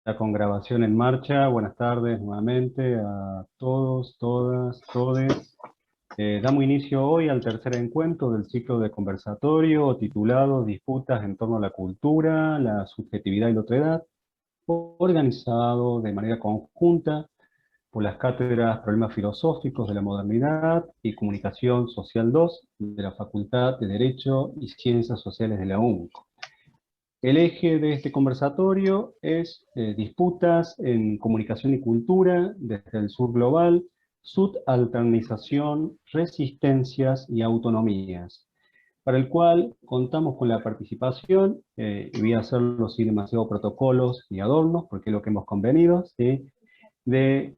Ya con grabación en marcha, buenas tardes nuevamente a todos, todas, todes. Damos inicio hoy al tercer encuentro del ciclo de conversatorio titulado Disputas en torno a la cultura, la subjetividad y la otredad, organizado de manera conjunta por las cátedras Problemas Filosóficos de la Modernidad y Comunicación Social 2 de la Facultad de Derecho y Ciencias Sociales de la UNCO. El eje de este conversatorio es disputas en comunicación y cultura desde el sur global, subalternización, resistencias y autonomías, para el cual contamos con la participación, y voy a hacerlo sin demasiados protocolos y adornos, porque es lo que hemos convenido, ¿sí? De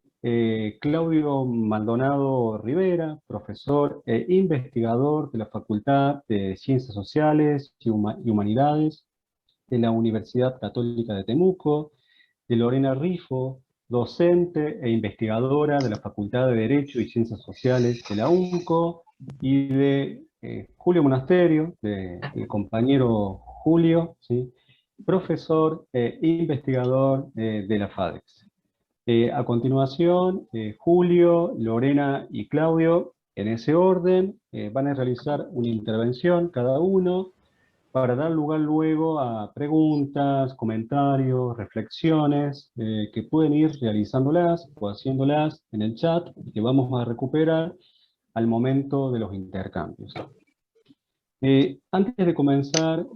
Claudio Maldonado Rivera, profesor e investigador de la Facultad de Ciencias Sociales y Humanidades de la Universidad Católica de Temuco, de Lorena Rifo, docente e investigadora de la Facultad de Derecho y Ciencias Sociales de la UNCO, y de Julio Monasterio, del compañero Julio, ¿sí? Profesor e investigador de la FADEX. A continuación, Julio, Lorena y Claudio, en ese orden, van a realizar una intervención cada uno para dar lugar luego a preguntas, comentarios, reflexiones, que pueden ir realizándolas o haciéndolas en el chat y que vamos a recuperar al momento de los intercambios. Antes de comenzar,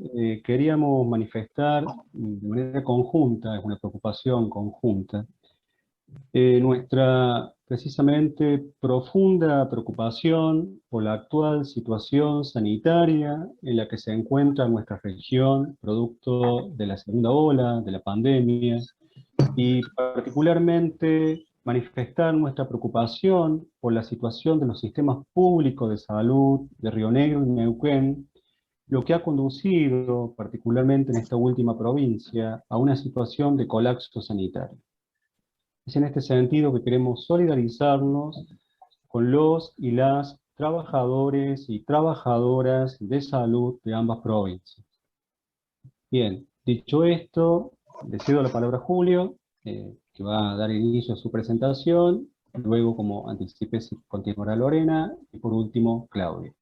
queríamos manifestar de manera conjunta, es una preocupación conjunta, nuestra precisamente profunda preocupación por la actual situación sanitaria en la que se encuentra nuestra región, producto de la segunda ola de la pandemia, y particularmente manifestar nuestra preocupación por la situación de los sistemas públicos de salud de Río Negro y Neuquén, lo que ha conducido, particularmente en esta última provincia, a una situación de colapso sanitario. Es en este sentido que queremos solidarizarnos con los y las trabajadores y trabajadoras de salud de ambas provincias. Bien, dicho esto, le cedo la palabra a Julio, que va a dar inicio a su presentación, luego, como anticipé, continuará Lorena, y por último, Claudia.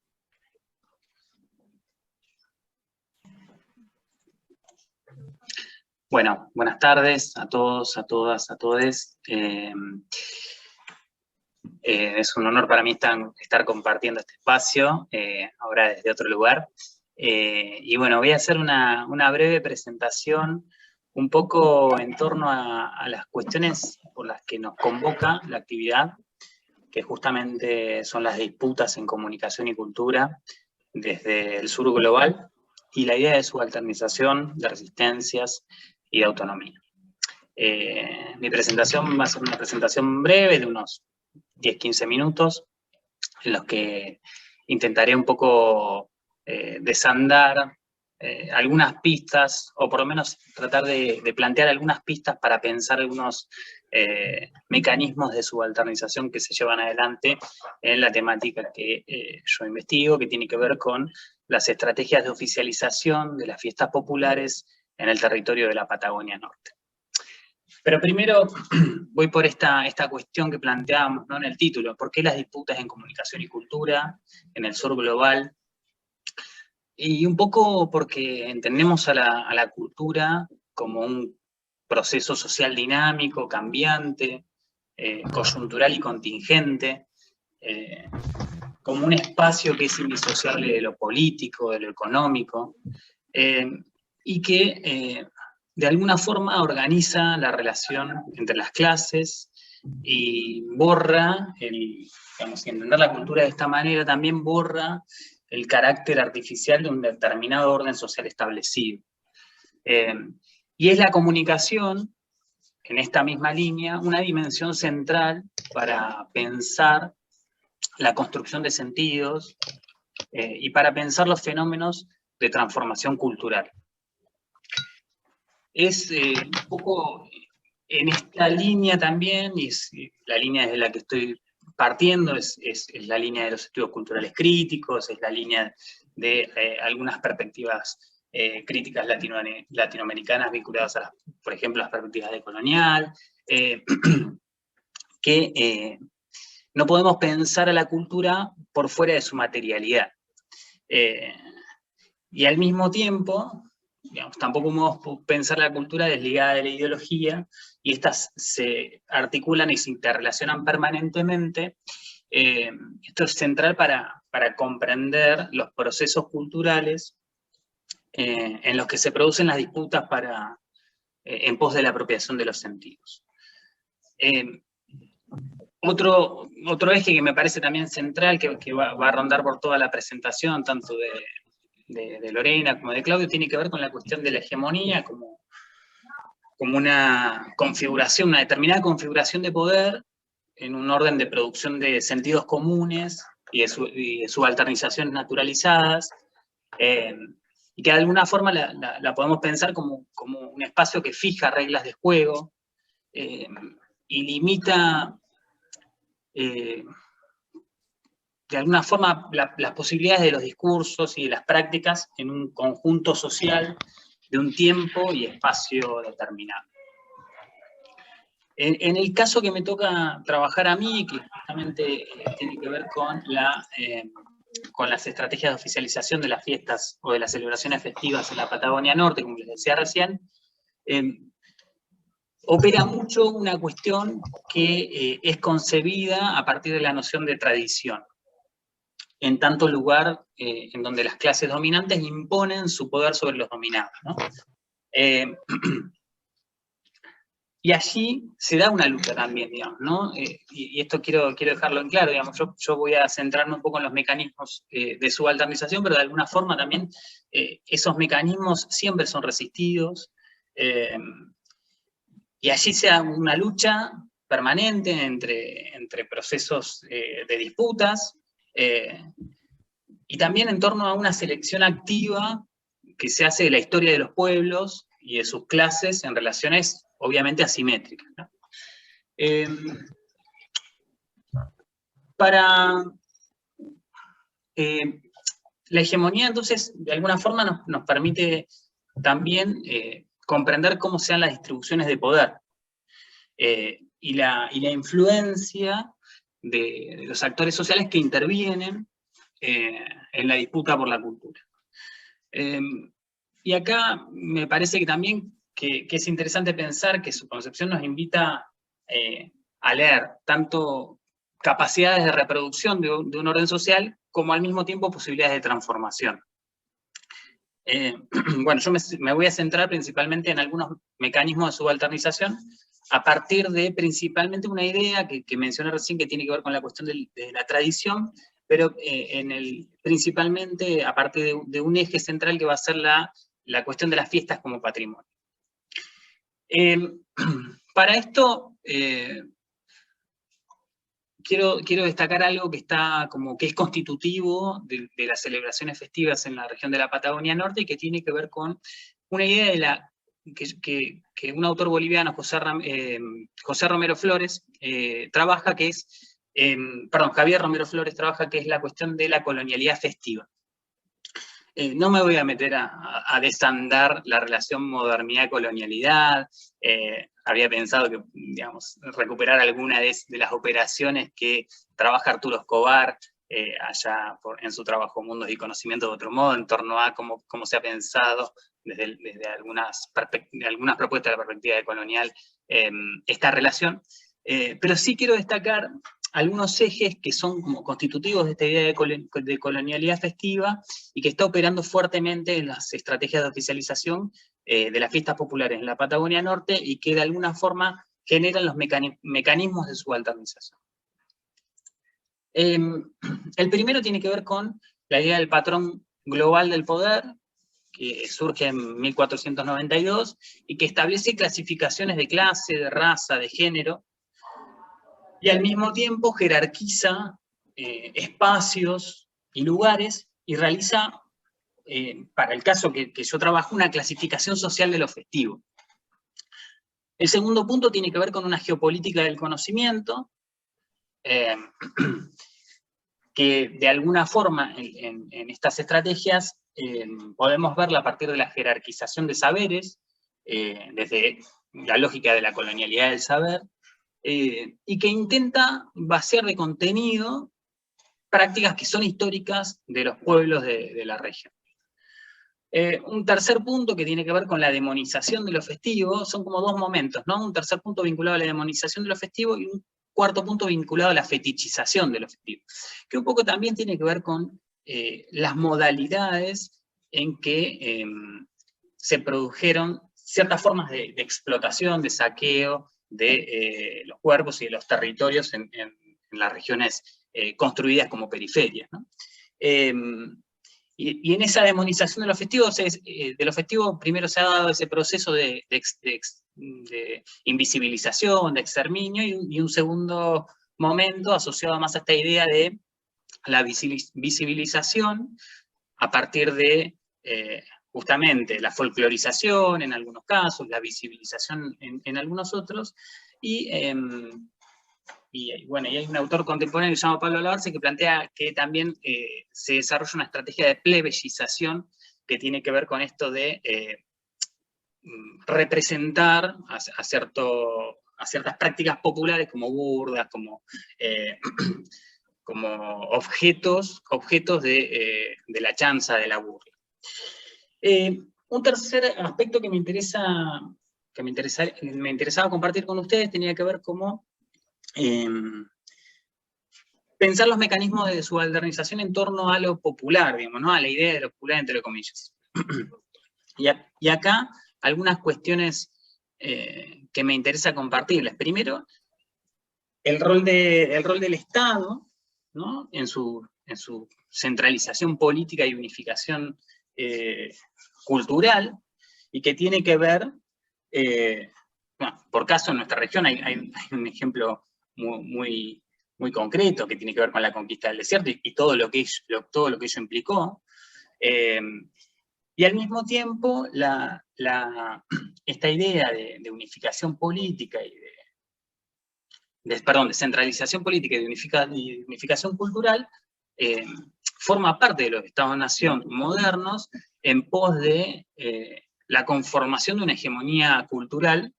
Bueno, buenas tardes a todos, a todas, a todes. Es un honor para mí estar compartiendo este espacio, ahora desde otro lugar. Y bueno, voy a hacer una breve presentación un poco en torno a las cuestiones por las que nos convoca la actividad, que justamente son las disputas en comunicación y cultura desde el sur global, y la idea de subalternización, de resistencias y de autonomía. Mi presentación va a ser una presentación breve de unos 10-15 minutos, en los que intentaré un poco desandar algunas pistas, o por lo menos tratar de plantear algunas pistas para pensar algunos mecanismos de subalternización que se llevan adelante en la temática que yo investigo, que tiene que ver con las estrategias de oficialización de las fiestas populares en el territorio de la Patagonia Norte. Pero primero voy por esta cuestión que planteábamos, ¿no?, en el título: ¿por qué las disputas en comunicación y cultura en el sur global? Y un poco porque entendemos a la cultura como un proceso social dinámico, cambiante, coyuntural y contingente, como un espacio que es indisociable de lo político, de lo económico, y que de alguna forma organiza la relación entre las clases y borra, digamos, entender la cultura de esta manera también borra el carácter artificial de un determinado orden social establecido. Y es la comunicación, en esta misma línea, una dimensión central para pensar la construcción de sentidos y para pensar los fenómenos de transformación cultural. Es un poco en esta línea también, y es la línea desde la que estoy partiendo, es la línea de los estudios culturales críticos, es la línea de algunas perspectivas críticas latinoamericanas vinculadas a, por ejemplo, las perspectivas de colonial, que no podemos pensar a la cultura por fuera de su materialidad. Y al mismo tiempo, digamos, tampoco podemos pensar la cultura desligada de la ideología, y estas se articulan y se interrelacionan permanentemente. Esto es central para comprender los procesos culturales en los que se producen las disputas en pos de la apropiación de los sentidos. Otro eje que me parece también central, que va a rondar por toda la presentación, tanto de Lorena como de Claudio, tiene que ver con la cuestión de la hegemonía como una configuración, una determinada configuración de poder en un orden de producción de sentidos comunes y de subalternizaciones naturalizadas, y que de alguna forma la podemos pensar como un espacio que fija reglas de juego y limita de alguna forma las posibilidades de los discursos y de las prácticas en un conjunto social de un tiempo y espacio determinado. En el caso que me toca trabajar a mí, que justamente tiene que ver con las estrategias de oficialización de las fiestas o de las celebraciones festivas en la Patagonia Norte, como les decía recién, opera mucho una cuestión que es concebida a partir de la noción de tradición, en tanto lugar en donde las clases dominantes imponen su poder sobre los dominados, ¿no? Y allí se da una lucha también, digamos, ¿no? Y esto quiero dejarlo en claro, digamos, yo voy a centrarme un poco en los mecanismos de subalternización, pero de alguna forma también esos mecanismos siempre son resistidos, y allí se da una lucha permanente entre procesos de disputas, y también en torno a una selección activa que se hace de la historia de los pueblos y de sus clases en relaciones obviamente asimétricas, ¿no? La hegemonía, entonces, de alguna forma nos permite también comprender cómo sean las distribuciones de poder y la influencia de los actores sociales que intervienen en la disputa por la cultura. Y acá me parece que también que es interesante pensar que su concepción nos invita a leer tanto capacidades de reproducción de un orden social, como al mismo tiempo posibilidades de transformación. Bueno, yo me voy a centrar principalmente en algunos mecanismos de subalternización, a partir de principalmente una idea que mencioné recién, que tiene que ver con la cuestión de la tradición, pero principalmente a partir de un eje central que va a ser la cuestión de las fiestas como patrimonio. Para esto, quiero destacar algo que es constitutivo de las celebraciones festivas en la región de la Patagonia Norte, y que tiene que ver con una idea que un autor boliviano, José Romero Flores, trabaja, que es, Javier Romero Flores trabaja, que es la cuestión de la colonialidad festiva. No me voy a meter a desandar la relación modernidad-colonialidad. Había pensado que, digamos, recuperar alguna de las operaciones que trabaja Arturo Escobar allá en su trabajo Mundos y Conocimientos de otro modo, en torno a cómo se ha pensado desde algunas propuestas de la perspectiva de colonial esta relación. Pero sí quiero destacar algunos ejes que son como constitutivos de esta idea de colonialidad festiva y que está operando fuertemente en las estrategias de oficialización de las fiestas populares en la Patagonia Norte, y que de alguna forma generan los mecanismos de subalternización. El primero tiene que ver con la idea del patrón global del poder, que surge en 1492 y que establece clasificaciones de clase, de raza, de género, y al mismo tiempo jerarquiza espacios y lugares, y realiza, para el caso que yo trabajo, una clasificación social de lo festivo. El segundo punto tiene que ver con una geopolítica del conocimiento, que de alguna forma en estas estrategias podemos verla a partir de la jerarquización de saberes, desde la lógica de la colonialidad del saber, y que intenta vaciar de contenido prácticas que son históricas de los pueblos de la región. Un tercer punto que tiene que ver con la demonización de lo festivo, son como dos momentos, ¿no? Un tercer punto vinculado a la demonización de lo festivo y un cuarto punto vinculado a la fetichización de lo festivo, que un poco también tiene que ver con las modalidades en que se produjeron ciertas formas de explotación, de saqueo de los cuerpos y de los territorios en las regiones construidas como periferias, ¿no? Y en esa demonización de los festivos, primero se ha dado ese proceso de invisibilización, de exterminio, y un segundo momento asociado más a esta idea de la visibilización a partir de justamente la folclorización en algunos casos, la visibilización en algunos otros, y bueno, y hay un autor contemporáneo que se llama Pablo Labarce que plantea que también se desarrolla una estrategia de plebeyización que tiene que ver con esto de representar a ciertas prácticas populares como burdas, como objetos de la chanza, de la burla. Un tercer aspecto que me interesaba compartir con ustedes tenía que ver cómo pensar los mecanismos de subalternización en torno a lo popular, digamos, ¿no? A la idea de lo popular, entre comillas. Y acá algunas cuestiones que me interesa compartirles. Primero, el rol del Estado, ¿no? en su centralización política y unificación cultural, y que tiene que ver, bueno, por caso en nuestra región hay un ejemplo muy concreto que tiene que ver con la conquista del desierto y todo lo que ello implicó. Y al mismo tiempo, esta idea de unificación política y de centralización política y de unificación cultural forma parte de los Estados-nación modernos en pos de la conformación de una hegemonía cultural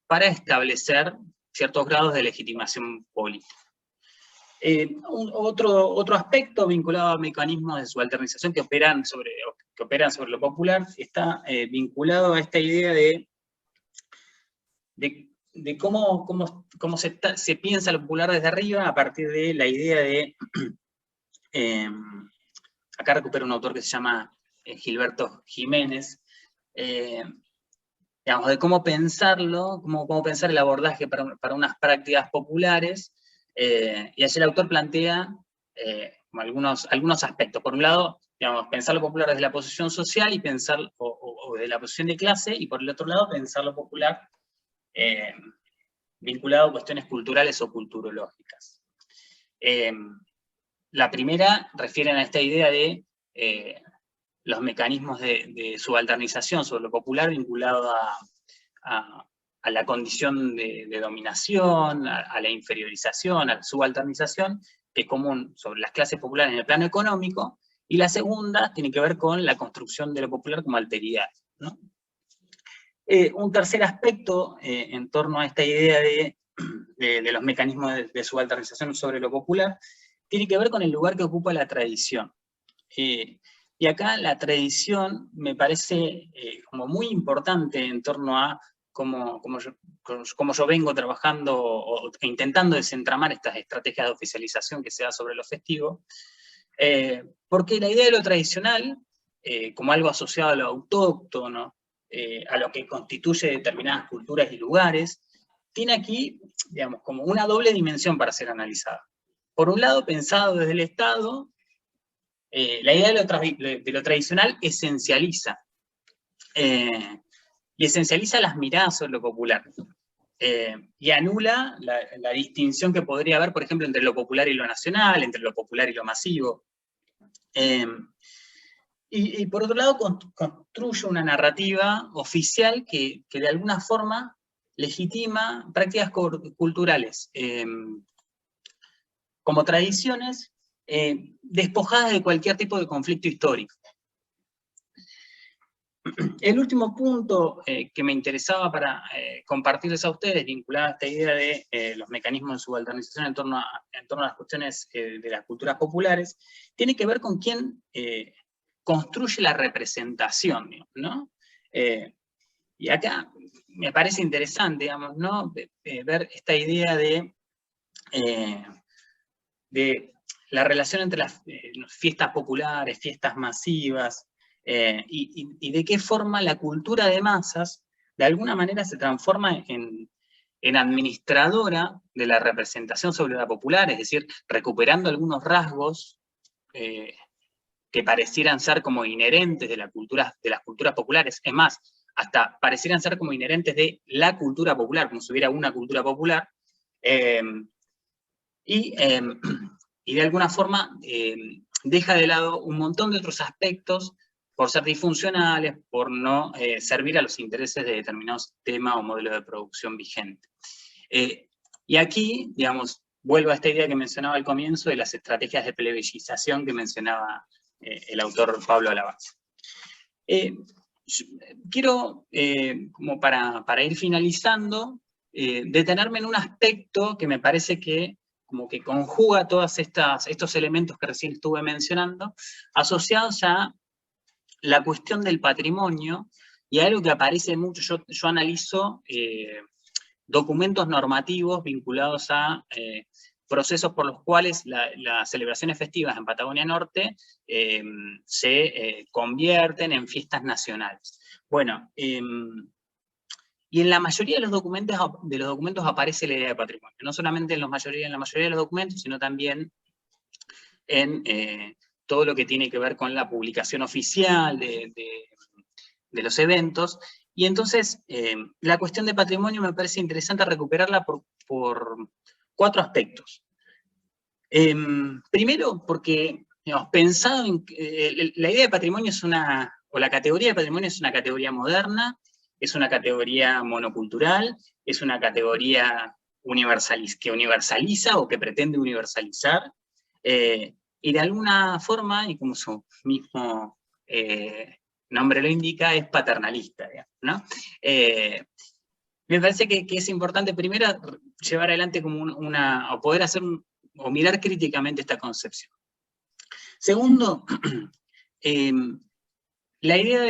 para establecer ciertos grados de legitimación política. Otro aspecto vinculado a mecanismos de subalternización que operan sobre lo popular está vinculado a esta idea de cómo se piensa lo popular desde arriba a partir de la idea de... acá recupero un autor que se llama Gilberto Jiménez, digamos, de cómo pensarlo, cómo pensar el abordaje para unas prácticas populares, y allí el autor plantea algunos aspectos. Por un lado, digamos, pensar lo popular desde la posición social y pensar, o de la posición de clase, y por el otro lado, pensar lo popular vinculado a cuestiones culturales o culturológicas. La primera refiere a esta idea de los mecanismos de subalternización sobre lo popular vinculado a la condición de dominación, a la inferiorización, a la subalternización, que es común sobre las clases populares en el plano económico, y la segunda tiene que ver con la construcción de lo popular como alteridad, ¿no? Un tercer aspecto en torno a esta idea de los mecanismos de subalternización sobre lo popular tiene que ver con el lugar que ocupa la tradición. Y acá la tradición me parece como muy importante en torno a cómo yo vengo trabajando e intentando desentramar estas estrategias de oficialización que se da sobre lo festivo, porque la idea de lo tradicional, como algo asociado a lo autóctono, a lo que constituye determinadas culturas y lugares, tiene aquí, digamos, como una doble dimensión para ser analizada. Por un lado, pensado desde el Estado, la idea de lo tradicional esencializa, y esencializa las miradas sobre lo popular, y anula la distinción que podría haber, por ejemplo, entre lo popular y lo nacional, entre lo popular y lo masivo. Y por otro lado, construye una narrativa oficial que de alguna forma legitima prácticas culturales como tradiciones despojadas de cualquier tipo de conflicto histórico. El último punto que me interesaba para compartirles a ustedes, vinculado a esta idea de los mecanismos de subalternización en torno a las cuestiones de las culturas populares, tiene que ver con quién construye la representación, ¿no? Y acá me parece interesante, digamos, ¿no? Ver esta idea de la relación entre las fiestas populares, fiestas masivas, y de qué forma la cultura de masas, de alguna manera se transforma en administradora de la representación sobre la popular, es decir, recuperando algunos rasgos que parecieran ser como inherentes de las culturas populares, es más, hasta parecieran ser como inherentes de la cultura popular, como si hubiera una cultura popular, y de alguna forma deja de lado un montón de otros aspectos por ser disfuncionales, por no servir a los intereses de determinados sistemas o modelos de producción vigente. Y aquí, digamos, vuelvo a esta idea que mencionaba al comienzo de las estrategias de plebeyización que mencionaba el autor Pablo Alabarza. Quiero, como para ir finalizando, detenerme en un aspecto que me parece que como que conjuga todos estos elementos que recién estuve mencionando, asociados a la cuestión del patrimonio, y algo que aparece mucho. Yo analizo documentos normativos vinculados a procesos por los cuales las celebraciones festivas en Patagonia Norte se convierten en fiestas nacionales. Bueno, y en la mayoría de los documentos aparece la idea de patrimonio, no solamente en la mayoría de los documentos, sino también en todo lo que tiene que ver con la publicación oficial de los eventos. Y entonces, la cuestión de patrimonio me parece interesante recuperarla por 4 aspectos. Primero, porque, digamos, pensado en la idea de patrimonio o la categoría de patrimonio es una categoría moderna, es una categoría monocultural, es una categoría que universaliza o que pretende universalizar, y de alguna forma, y como su mismo nombre lo indica, es paternalista, ¿no? Me parece que es importante primero llevar adelante como o poder hacer o mirar críticamente esta concepción. Segundo, la idea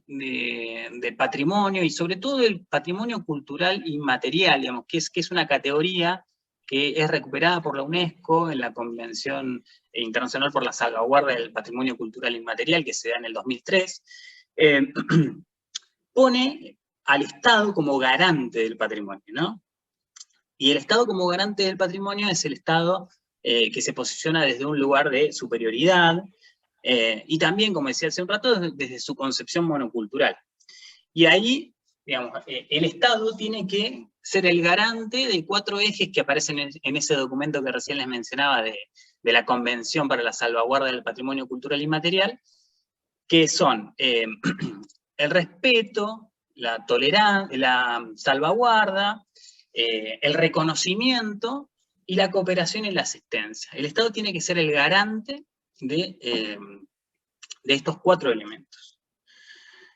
del patrimonio, y sobre todo el patrimonio cultural inmaterial, digamos, que es una categoría que es recuperada por la UNESCO en la Convención Internacional por la Salvaguardia del Patrimonio Cultural Inmaterial, que se da en el 2003, pone al Estado como garante del patrimonio, ¿no? Y el Estado como garante del patrimonio es el Estado que se posiciona desde un lugar de superioridad, y también, como decía hace un rato, desde su concepción monocultural. Y ahí, digamos, el Estado tiene que ser el garante de 4 ejes que aparecen en ese documento que recién les mencionaba de la Convención para la Salvaguardia del Patrimonio Cultural Inmaterial, que son el respeto, la tolerancia, la salvaguarda, el reconocimiento y la cooperación y la asistencia. El Estado tiene que ser el garante de estos 4 elementos.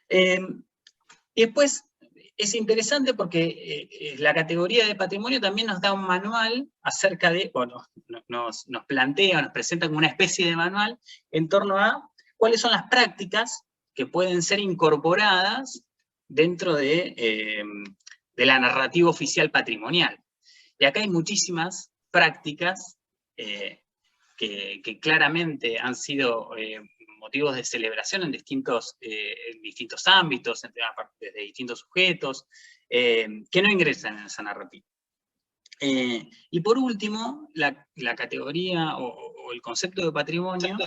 Y después es interesante porque la categoría de patrimonio también nos da un manual acerca de, bueno, nos plantea, nos presenta como una especie de manual en torno a cuáles son las prácticas que pueden ser incorporadas dentro de la narrativa oficial patrimonial. Y acá hay muchísimas prácticas que claramente han sido motivos de celebración en distintos ámbitos, desde distintos sujetos, que no ingresan en esa narrativa. Y por último, la categoría o el concepto de patrimonio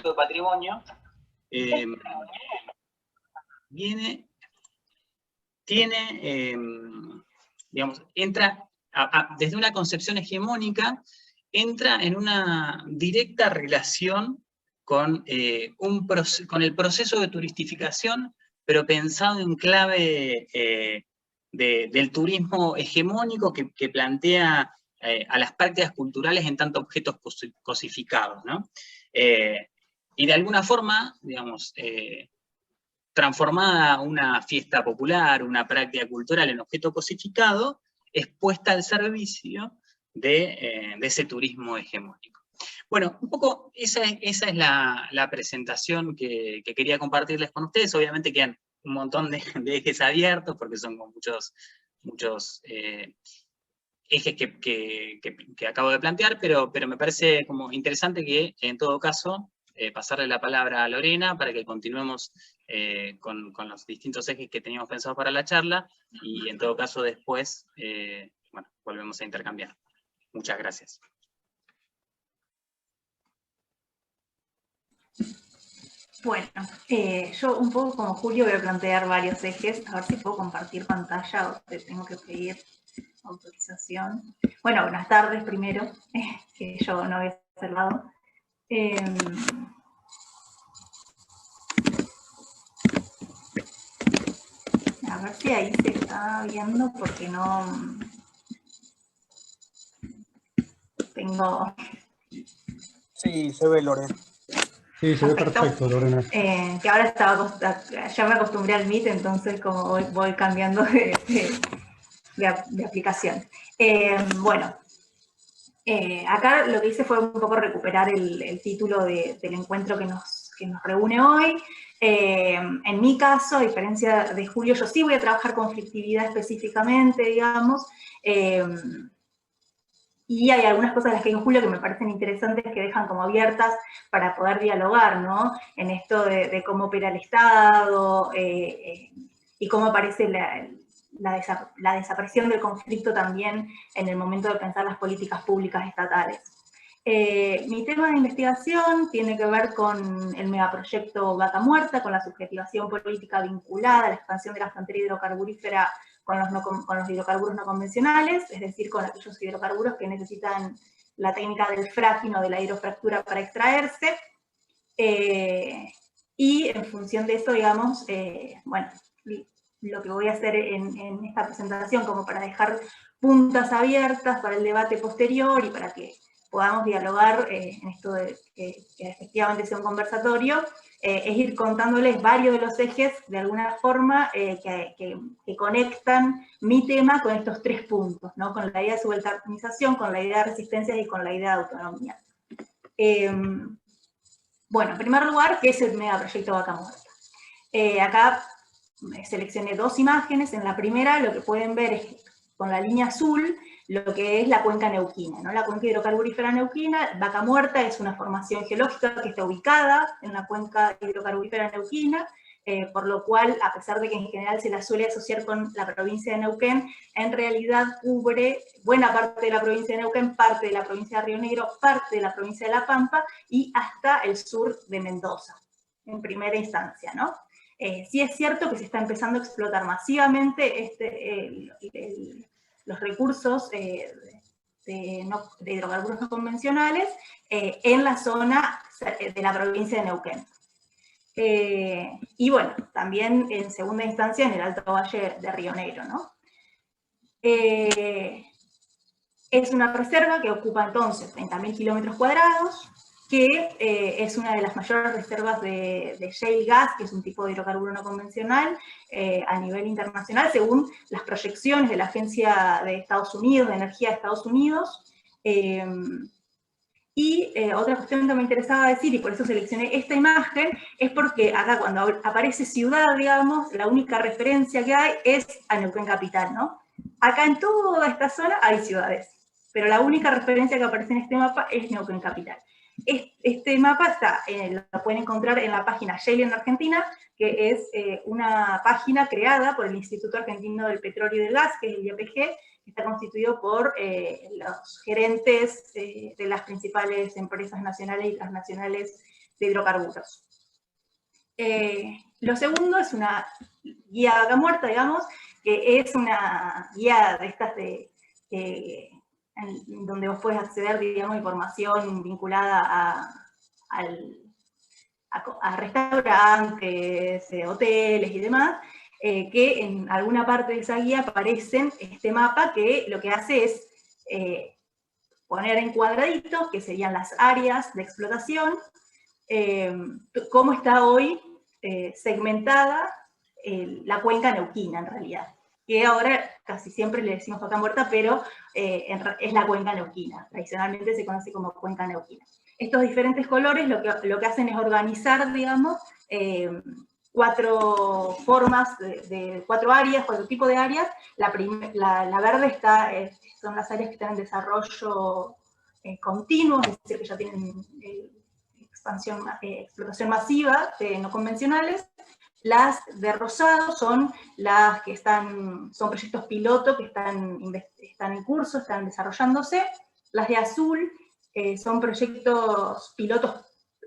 digamos, entra desde una concepción hegemónica, entra en una directa relación con el proceso de turistificación, pero pensado en clave del turismo hegemónico que plantea a las prácticas culturales en tanto objetos cosificados, ¿no? Y de alguna forma, digamos, transformada una fiesta popular, una práctica cultural en objeto cosificado, es puesta al servicio de ese turismo hegemónico. Bueno, un poco esa es la presentación que quería compartirles con ustedes. Obviamente quedan un montón de ejes abiertos, porque son con muchos ejes que acabo de plantear, pero me parece como interesante que, en todo caso, pasarle la palabra a Lorena para que continuemos con los distintos ejes que teníamos pensados para la charla, y en todo caso después, bueno, volvemos a intercambiar. Muchas gracias. Bueno, yo un poco como Julio voy a plantear varios ejes, a ver si puedo compartir pantalla o te tengo que pedir autorización. Bueno, buenas tardes primero, que yo no había observado. A ver si ahí se está viendo porque no tengo... Sí, se ve, Lorena. Sí, se ve perfecto, Lorena. Que ahora ya me acostumbré al Meet, entonces como voy cambiando de aplicación. Bueno, acá lo que hice fue un poco recuperar el título del encuentro que nos reúne hoy. En mi caso, a diferencia de Julio, yo sí voy a trabajar conflictividad específicamente, digamos, y hay algunas cosas de las que hay en Julio que me parecen interesantes, que dejan como abiertas para poder dialogar, ¿no? En esto de cómo opera el Estado y cómo aparece la desaparición del conflicto también en el momento de pensar las políticas públicas estatales. Mi tema de investigación tiene que ver con el megaproyecto Vaca Muerta, con la subjetivación política vinculada a la expansión de la frontera hidrocarburífera con los hidrocarburos no convencionales, es decir, con aquellos hidrocarburos que necesitan la técnica del fracking o de la hidrofractura para extraerse. Y en función de eso, digamos, bueno, lo que voy a hacer en esta presentación, como para dejar puntas abiertas para el debate posterior y para que podamos dialogar en esto de que efectivamente sea un conversatorio, es ir contándoles varios de los ejes, de alguna forma, que conectan mi tema con estos tres puntos, ¿no? Con la idea de subalternización, con la idea de resistencias y con la idea de autonomía. Bueno, en primer lugar, ¿qué es el megaproyecto Vaca Muerta? Acá seleccioné dos imágenes. En la primera lo que pueden ver es con la línea azul lo que es la cuenca neuquina, ¿no? La cuenca hidrocarburífera neuquina. Vaca Muerta es una formación geológica que está ubicada en la cuenca hidrocarburífera neuquina, por lo cual, a pesar de que en general se la suele asociar con la provincia de Neuquén, en realidad cubre buena parte de la provincia de Neuquén, parte de la provincia de Río Negro, parte de la provincia de La Pampa y hasta el sur de Mendoza, en primera instancia, ¿no? Sí es cierto que se está empezando a explotar masivamente los recursos de hidrocarburos no convencionales en la zona de la provincia de Neuquén. Y bueno, también en segunda instancia en el Alto Valle de Río Negro, ¿no? Es una reserva que ocupa entonces 30.000 kilómetros cuadrados, que es una de las mayores reservas de shale gas, que es un tipo de hidrocarburo no convencional, a nivel internacional, según las proyecciones de la Agencia de Estados Unidos, de Energía de Estados Unidos. Y otra cuestión que me interesaba decir, y por eso seleccioné esta imagen, es porque acá cuando aparece ciudad, digamos, la única referencia que hay es a Neuquén Capital, ¿no? Acá en toda esta zona hay ciudades, pero la única referencia que aparece en este mapa es Neuquén Capital. Este mapa lo pueden encontrar en la página Shale en Argentina, que es una página creada por el Instituto Argentino del Petróleo y del Gas, que es el IAPG, que está constituido por los gerentes de las principales empresas nacionales y transnacionales de hidrocarburos. Lo segundo es una guía Vaca Muerta, digamos, que es una guía de estas donde vos puedes acceder, digamos, a información vinculada a restaurantes, hoteles y demás, que en alguna parte de esa guía aparecen este mapa que lo que hace es poner en cuadraditos, que serían las áreas de explotación, cómo está hoy segmentada la cuenca neuquina en realidad, que ahora casi siempre le decimos Vaca Muerta, pero es la cuenca neuquina, tradicionalmente se conoce como cuenca neuquina. Estos diferentes colores lo que hacen es organizar, digamos, 4 formas, de 4 áreas, 4 tipos de áreas. La verde son las áreas que están en desarrollo continuo, es decir, que ya tienen explotación masiva de no convencionales. Las de rosado son las que son proyectos piloto que están en curso, están desarrollándose. Las de azul son proyectos pilotos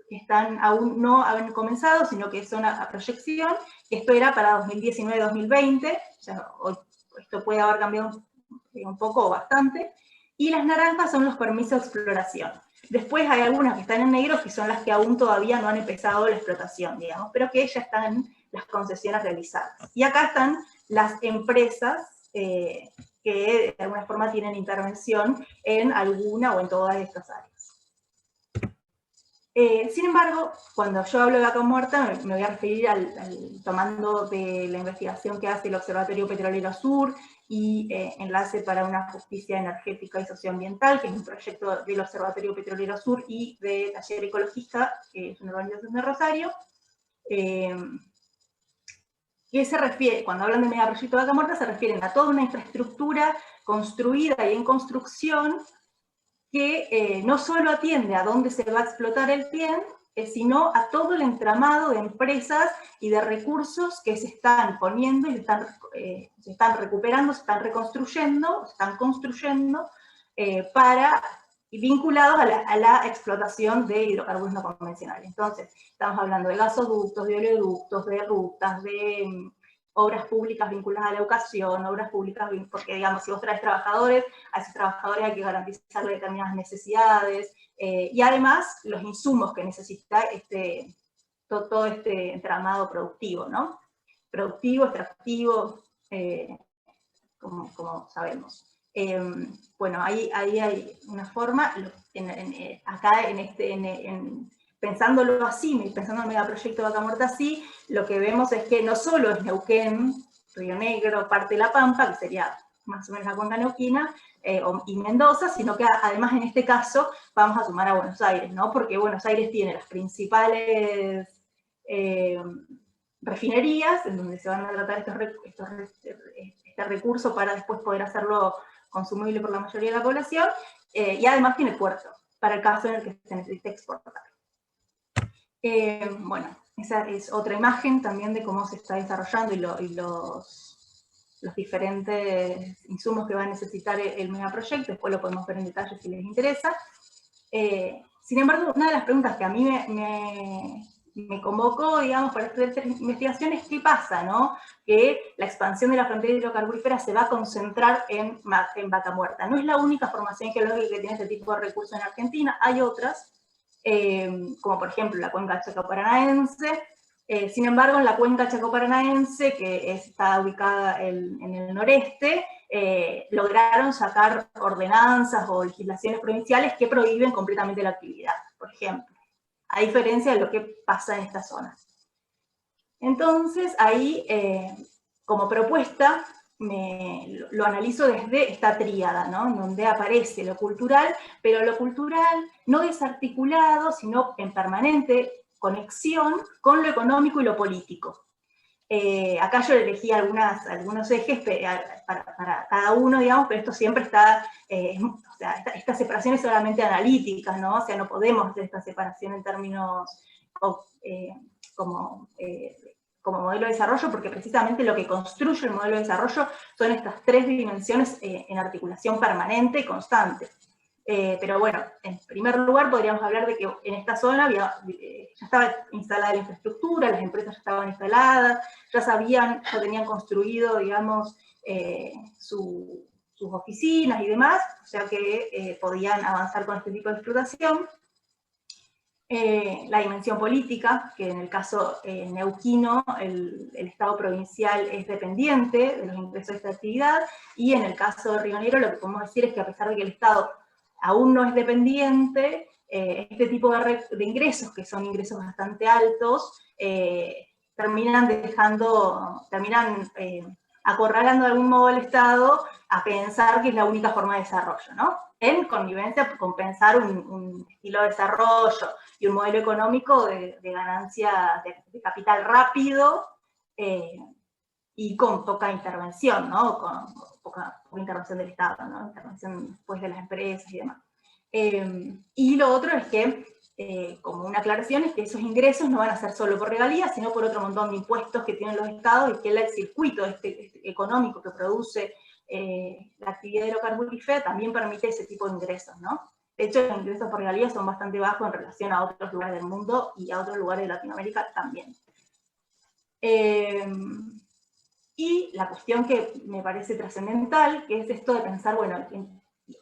que aún no han comenzado, sino que son a proyección. Esto era para 2019-2020, o sea, hoy esto puede haber cambiado un poco o bastante. Y las naranjas son los permisos de exploración. Después hay algunas que están en negro, que son las que aún todavía no han empezado la explotación, digamos, pero que ya están las concesiones realizadas. Y acá están las empresas que de alguna forma tienen intervención en alguna o en todas estas áreas. Sin embargo, cuando yo hablo de Vaca Muerta, me voy a referir tomando de la investigación que hace el Observatorio Petrolero Sur y Enlace para una Justicia Energética y Socioambiental, que es un proyecto del Observatorio Petrolero Sur y de Taller Ecologista, que es una organización de Rosario, que se refiere, cuando hablan de megaproyecto de Vaca Muerta, se refieren a toda una infraestructura construida y en construcción que no solo atiende a dónde se va a explotar el bien, sino a todo el entramado de empresas y de recursos que se están poniendo y se están recuperando, se están reconstruyendo, se están construyendo vinculados a la explotación de hidrocarburos no convencionales. Entonces, estamos hablando de gasoductos, de oleoductos, de rutas, de obras públicas vinculadas a la educación, obras públicas, porque digamos, si vos traes trabajadores, a esos trabajadores hay que garantizarle determinadas necesidades, y además los insumos que necesita todo este entramado productivo, ¿no? Productivo, extractivo, como sabemos. Bueno, ahí hay una forma, acá pensándolo así, pensando en el megaproyecto de Vaca Muerta así, lo que vemos es que no solo es Neuquén, Río Negro, parte de La Pampa, que sería más o menos la cuenca neuquina, y Mendoza, sino que además en este caso vamos a sumar a Buenos Aires, ¿no? Porque Buenos Aires tiene las principales refinerías, en donde se van a tratar este recurso para después poder hacerlo consumible por la mayoría de la población, y además tiene puerto, para el caso en el que se necesite exportar. Bueno, esa es otra imagen también de cómo se está desarrollando y los diferentes insumos que va a necesitar el megaproyecto. Después lo podemos ver en detalle si les interesa. Sin embargo, una de las preguntas que a mí me convocó, digamos, para esta investigación es qué pasa, ¿no? Que la expansión de la frontera hidrocarburífera se va a concentrar en Vaca Muerta. No es la única formación geológica que tiene este tipo de recursos en Argentina, hay otras, como por ejemplo la cuenca chaco-paranaense. Sin embargo, en la cuenca chaco-paranaense, que está ubicada en el noreste, lograron sacar ordenanzas o legislaciones provinciales que prohíben completamente la actividad, por ejemplo, a diferencia de lo que pasa en estas zonas. Entonces, ahí, como propuesta, lo analizo desde esta tríada, ¿no? Donde aparece lo cultural, pero lo cultural no desarticulado, sino en permanente conexión con lo económico y lo político. Acá yo elegí algunos ejes para cada uno, digamos, pero esto siempre está, o sea, esta separación es solamente analítica, ¿no? O sea, no podemos hacer esta separación en términos como modelo de desarrollo, porque precisamente lo que construye el modelo de desarrollo son estas 3 dimensiones en articulación permanente y constante. Pero bueno, en primer lugar podríamos hablar de que en esta zona ya estaba instalada la infraestructura, las empresas ya estaban instaladas, ya tenían construido, digamos, sus oficinas y demás, o sea que podían avanzar con este tipo de explotación. La dimensión política, que en el caso neuquino, el Estado provincial es dependiente de los ingresos de esta actividad, y en el caso de Río Negro lo que podemos decir es que a pesar de que el Estado aún no es dependiente, este tipo de ingresos, que son ingresos bastante altos, terminan acorralando de algún modo al Estado a pensar que es la única forma de desarrollo, ¿no? En connivencia con pensar un estilo de desarrollo y un modelo económico de ganancia de capital rápido, y con poca intervención, ¿no? Con poca intervención del Estado, ¿no? Intervención pues, de las empresas y demás. Y lo otro es que, como una aclaración, es que esos ingresos no van a ser solo por regalías, sino por otro montón de impuestos que tienen los estados y que el circuito económico que produce la actividad hidrocarburífera también permite ese tipo de ingresos, ¿no? De hecho, los ingresos por regalías son bastante bajos en relación a otros lugares del mundo y a otros lugares de Latinoamérica también. Y la cuestión que me parece trascendental, que es esto de pensar, bueno,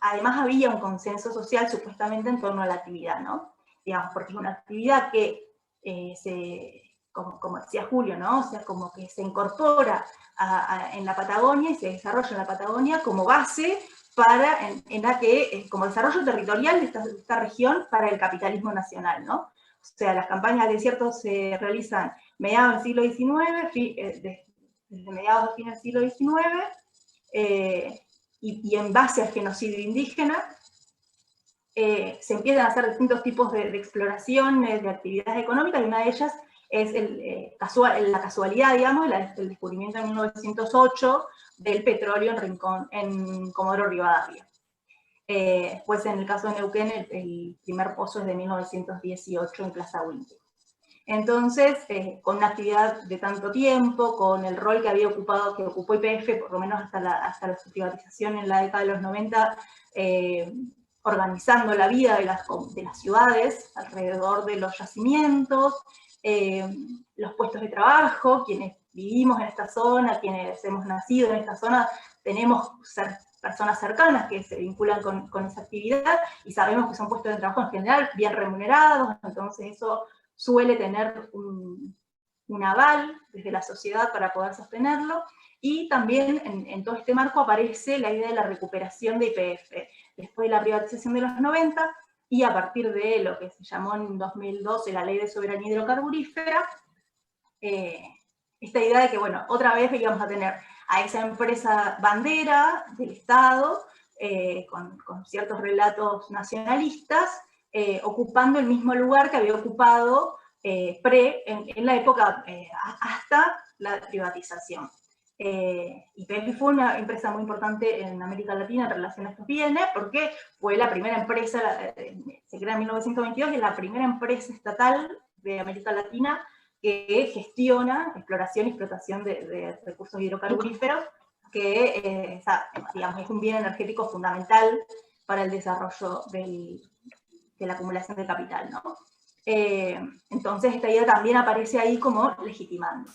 además había un consenso social supuestamente en torno a la actividad, ¿no? Digamos, porque es una actividad que como decía Julio, ¿no? O sea, como que se incorpora en la Patagonia y se desarrolla en la Patagonia como base para, en la que, como desarrollo territorial de esta región para el capitalismo nacional, ¿no? O sea, las campañas de desierto se realizan mediados del siglo XIX, desde mediados del fin del siglo XIX, y en base al genocidio indígena, se empiezan a hacer distintos tipos de exploraciones, de actividades económicas, y una de ellas es la casualidad, digamos, el descubrimiento en 1908 del petróleo en Comodoro Rivadavia. Pues en el caso de Neuquén, el primer pozo es de 1918 en Plaza Huinque. Entonces, con una actividad de tanto tiempo, con el rol que ocupó YPF, por lo menos hasta la privatización en la década de los 90, organizando la vida de las ciudades alrededor de los yacimientos, los puestos de trabajo, quienes vivimos en esta zona, quienes hemos nacido en esta zona, tenemos personas cercanas que se vinculan con esa actividad y sabemos que son puestos de trabajo en general bien remunerados, entonces eso suele tener un aval desde la sociedad para poder sostenerlo, y también en todo este marco aparece la idea de la recuperación de YPF, después de la privatización de los 90, y a partir de lo que se llamó en 2012 la Ley de Soberanía Hidrocarburífera, esta idea de que, bueno, otra vez íbamos a tener a esa empresa bandera del Estado, con ciertos relatos nacionalistas, ocupando el mismo lugar que había ocupado en la época hasta la privatización. YPF fue una empresa muy importante en América Latina en relación a estos bienes, porque fue la primera empresa, se crea en 1922, y es la primera empresa estatal de América Latina que gestiona exploración y explotación de recursos hidrocarburíferos, que digamos, es un bien energético fundamental para el desarrollo de la acumulación de capital, ¿no? Entonces esta idea también aparece ahí como legitimando.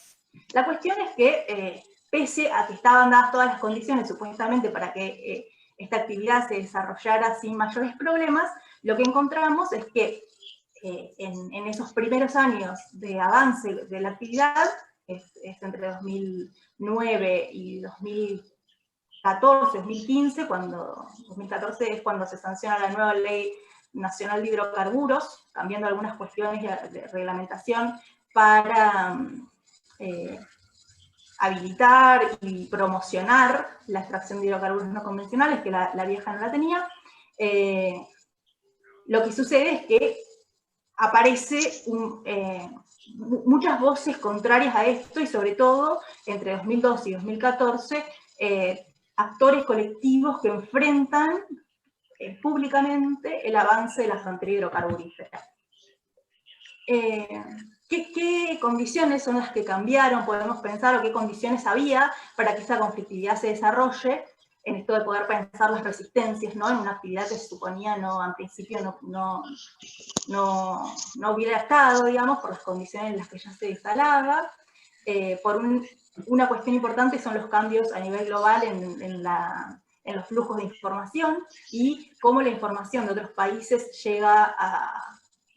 La cuestión es que, pese a que estaban dadas todas las condiciones supuestamente para que esta actividad se desarrollara sin mayores problemas, lo que encontramos es que en esos primeros años de avance de la actividad, es entre 2009 y 2014, 2015, 2014 es cuando se sanciona la nueva Ley Nacional de Hidrocarburos, cambiando algunas cuestiones de reglamentación para habilitar y promocionar la extracción de hidrocarburos no convencionales, que la vieja no la tenía. Lo que sucede es que aparece muchas voces contrarias a esto, y sobre todo entre 2012 y 2014, actores colectivos que enfrentan públicamente el avance de la frontera hidrocarburífera. ¿Qué condiciones son las que cambiaron? Podemos pensar, o qué condiciones había para que esta conflictividad se desarrolle, en esto de poder pensar las resistencias, ¿no? En una actividad que se suponía en principio no hubiera estado, digamos, por las condiciones en las que ya se instalaba. Una cuestión importante son los cambios a nivel global en los flujos de información, y cómo la información de otros países se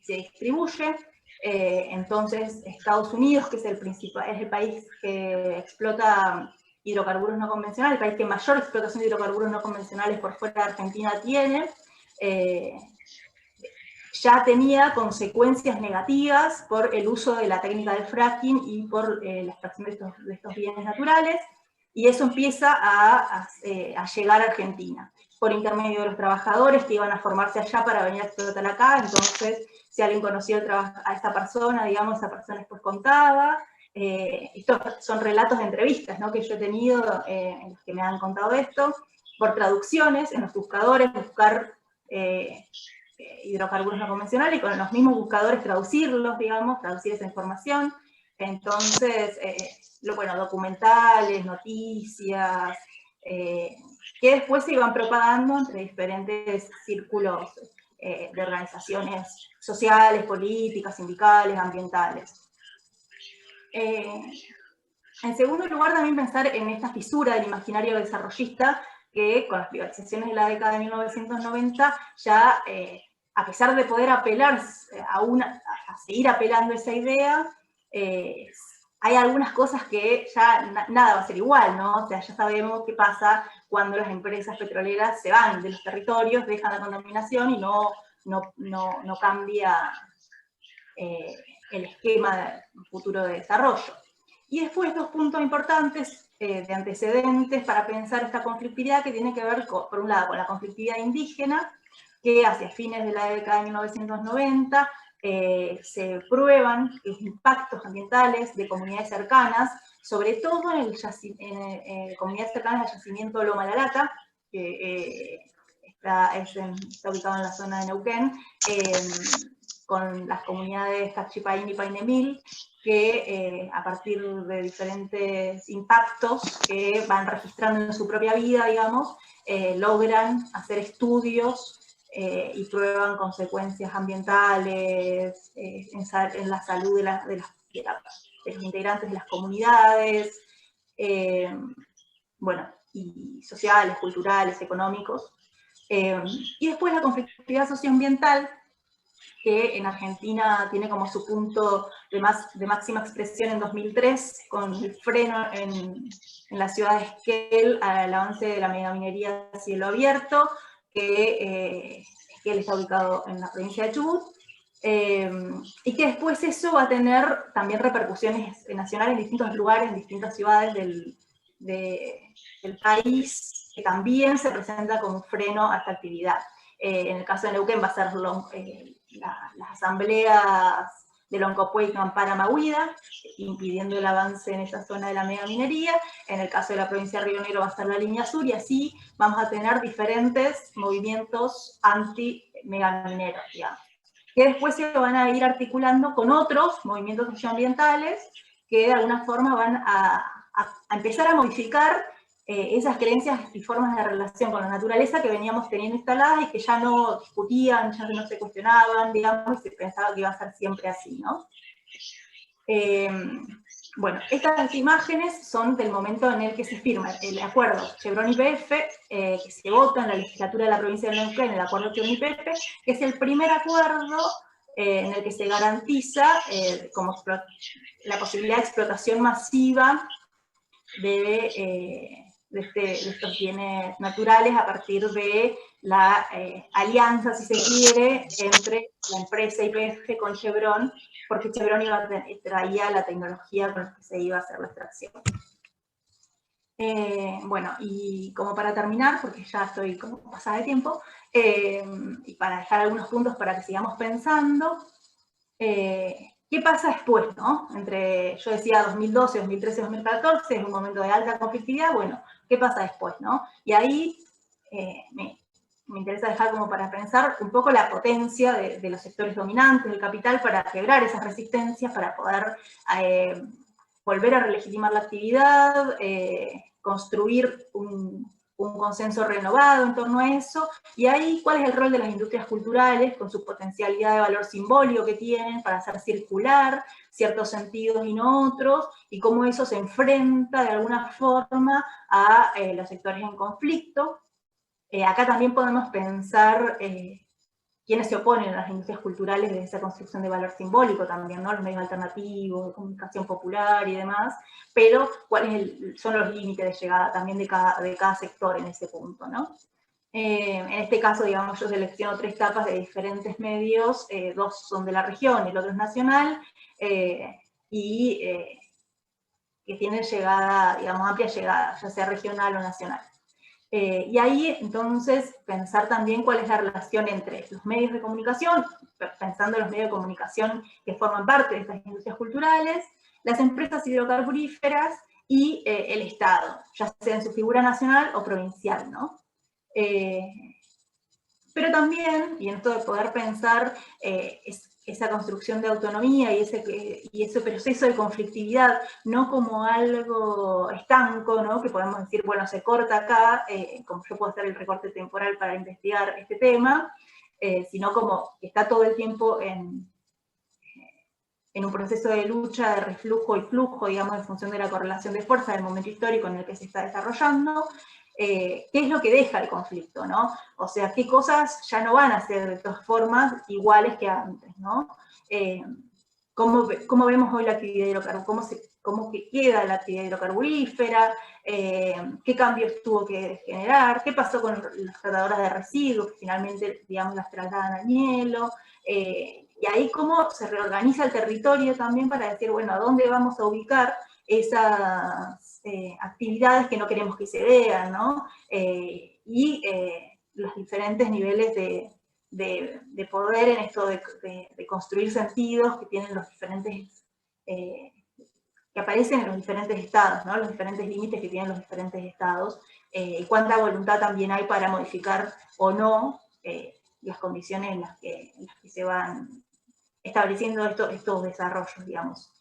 distribuye. Entonces, Estados Unidos, que es el país que explota hidrocarburos no convencionales, el país que mayor explotación de hidrocarburos no convencionales por fuera de Argentina tiene, ya tenía consecuencias negativas por el uso de la técnica del fracking y por la extracción de estos bienes naturales, y eso empieza a llegar a Argentina, por intermedio de los trabajadores que iban a formarse allá para venir a explotar acá. Entonces, si alguien conocía a esta persona, digamos, esa persona después contaba. Estos son relatos de entrevistas, ¿no?, que yo he tenido, en los que me han contado esto, por traducciones en los buscadores, buscar hidrocarburos no convencionales, y con los mismos buscadores traducirlos, digamos, traducir esa información. Entonces, bueno, documentales, noticias, que después se iban propagando entre diferentes círculos de organizaciones sociales, políticas, sindicales, ambientales. En segundo lugar, también pensar en esta fisura del imaginario desarrollista, que con las privatizaciones de la década de 1990 ya, a pesar de poder apelar a seguir apelando a esa idea, hay algunas cosas que ya nada va a ser igual, ¿no? O sea, ya sabemos qué pasa cuando las empresas petroleras se van de los territorios, dejan la contaminación y no cambia el esquema de futuro de desarrollo. Y después dos puntos importantes de antecedentes para pensar esta conflictividad, que tiene que ver, por un lado, con la conflictividad indígena, que hacia fines de la década de 1990 se prueban los impactos ambientales de comunidades cercanas, sobre todo en comunidades cercanas al yacimiento Loma La Lata, que está ubicado en la zona de Neuquén, con las comunidades Cachipaín y Painemil, que a partir de diferentes impactos que van registrando en su propia vida, digamos, logran hacer estudios y prueban consecuencias ambientales en la salud de los integrantes de las comunidades, bueno, y sociales, culturales, económicos. Y después la conflictividad socioambiental, que en Argentina tiene como su punto de máxima expresión en 2003, con el freno en la ciudad de Esquel al avance de la megaminería a cielo abierto, que Esquel está ubicado en la provincia de Chubut, y que después eso va a tener también repercusiones nacionales en distintos lugares, en distintas ciudades del país, que también se presenta como un freno a esta actividad. En el caso de Neuquén va a ser las asambleas de Loncopué y Campana-Mahuida, impidiendo el avance en esa zona de la megaminería. En el caso de la provincia de Río Negro va a ser la línea sur, y así vamos a tener diferentes movimientos anti-megamineros, digamos, que después se van a ir articulando con otros movimientos socioambientales que de alguna forma van a empezar a modificar esas creencias y formas de relación con la naturaleza que veníamos teniendo instaladas y que ya no discutían, ya no se cuestionaban, digamos, y se pensaba que iba a ser siempre así, ¿no? Bueno, estas imágenes son del momento en el que se firma el acuerdo Chevron-YPF, que se vota en la legislatura de la provincia de Neuquén, el acuerdo Chevron-YPF, que es el primer acuerdo en el que se garantiza como la posibilidad de explotación masiva de estos bienes naturales a partir de la alianza, si se quiere, entre la empresa YPF con Chevron, porque Chevron traía la tecnología con la que se iba a hacer la extracción. Bueno, y como para terminar, porque ya estoy como pasada de tiempo, y para dejar algunos puntos para que sigamos pensando, ¿qué pasa después, no? Yo decía 2012, 2013, 2014, es un momento de alta conflictividad. Bueno, ¿qué pasa después, no? Y ahí me interesa dejar como para pensar un poco la potencia de los sectores dominantes del capital para quebrar esas resistencias, para poder volver a relegitimar la actividad, construir un consenso renovado en torno a eso, y ahí cuál es el rol de las industrias culturales con su potencialidad de valor simbólico que tienen para hacer circular ciertos sentidos y no otros, y cómo eso se enfrenta de alguna forma a los sectores en conflicto. Acá también podemos pensar quiénes se oponen a las industrias culturales de esa construcción de valor simbólico también, ¿no? Los medios alternativos, de comunicación popular y demás, pero cuáles son los límites de llegada también de cada sector en ese punto, ¿no? En este caso, digamos, yo selecciono 3 tapas de diferentes medios, 2 son de la región, el otro es nacional, y que tienen llegada, digamos, amplia llegada, ya sea regional o nacional. Y ahí, entonces, pensar también cuál es la relación entre los medios de comunicación, pensando en los medios de comunicación que forman parte de estas industrias culturales, las empresas hidrocarburíferas y el Estado, ya sea en su figura nacional o provincial, ¿no? Pero también, y en esto de poder pensar esa construcción de autonomía y ese proceso de conflictividad, no como algo estanco, ¿no? Que podemos decir, bueno, se corta acá, como yo puedo hacer el recorte temporal para investigar este tema, sino como que está todo el tiempo en un proceso de lucha, de reflujo y flujo, digamos, en función de la correlación de fuerza del momento histórico en el que se está desarrollando, qué es lo que deja el conflicto, ¿no? O sea, qué cosas ya no van a ser de todas formas iguales que antes, ¿no? ¿Cómo vemos hoy la actividad hidrocarburífera? ¿Cómo que queda la actividad hidrocarburífera? ¿Qué cambios tuvo que generar? ¿Qué pasó con las tratadoras de residuos que finalmente, digamos, las trasladan al hielo? Y ahí cómo se reorganiza el territorio también para decir, bueno, ¿a dónde vamos a ubicar esas actividades que no queremos que se vean, ¿no? Y los diferentes niveles de poder en esto de construir sentidos que tienen los diferentes, que aparecen en los diferentes estados, ¿no? Los diferentes límites que tienen los diferentes estados, y cuánta voluntad también hay para modificar o no las condiciones en las que se van estableciendo estos desarrollos, digamos.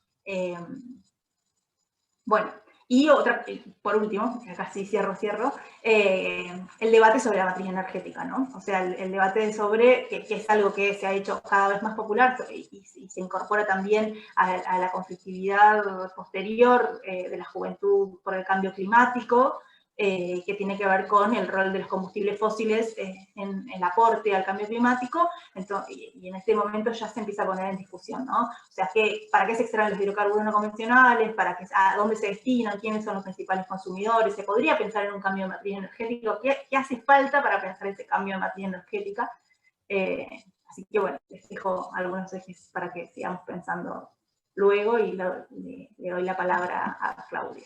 Bueno, y otra, por último, casi cierro, el debate sobre la matriz energética, ¿no? O sea, el debate sobre, que es algo que se ha hecho cada vez más popular y se incorpora también a la conflictividad posterior de la juventud por el cambio climático, que tiene que ver con el rol de los combustibles fósiles en el aporte al cambio climático, entonces, y en este momento ya se empieza a poner en discusión, ¿no? O sea, ¿para qué se extraen los hidrocarburos no convencionales? ¿A dónde se destinan? ¿Quiénes son los principales consumidores? ¿Se podría pensar en un cambio de matriz energética? ¿Qué hace falta para pensar ese cambio de matriz energética? Así que bueno, les dejo algunos ejes para que sigamos pensando luego y le doy la palabra a Claudia.